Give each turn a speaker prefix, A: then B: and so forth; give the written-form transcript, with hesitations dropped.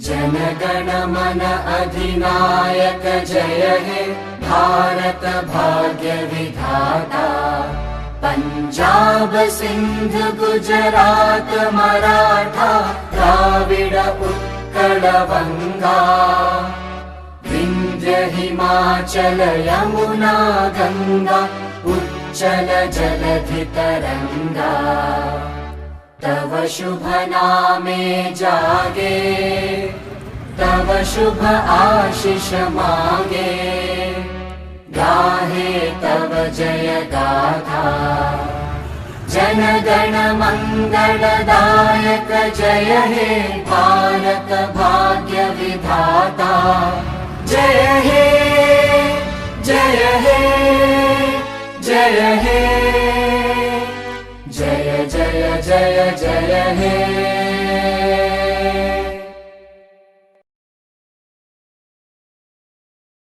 A: जनगण मन अधिनायक जय हे भारत भाग्य विधाता। पंजाब सिंध गुजरात मराठा द्राविड उत्कल बंगा। विंध्य हिमाचल यमुना गंगा उच्चल जलधि तरंगा। तव शुभ नामे जागे तव शुभ आशीष मांगे। गाहे तव जय गाथा जन गण मंगलदायक जय हे भारत भाग्य विधाता। जय हे जय हे जय हे जय जय जय जय हे।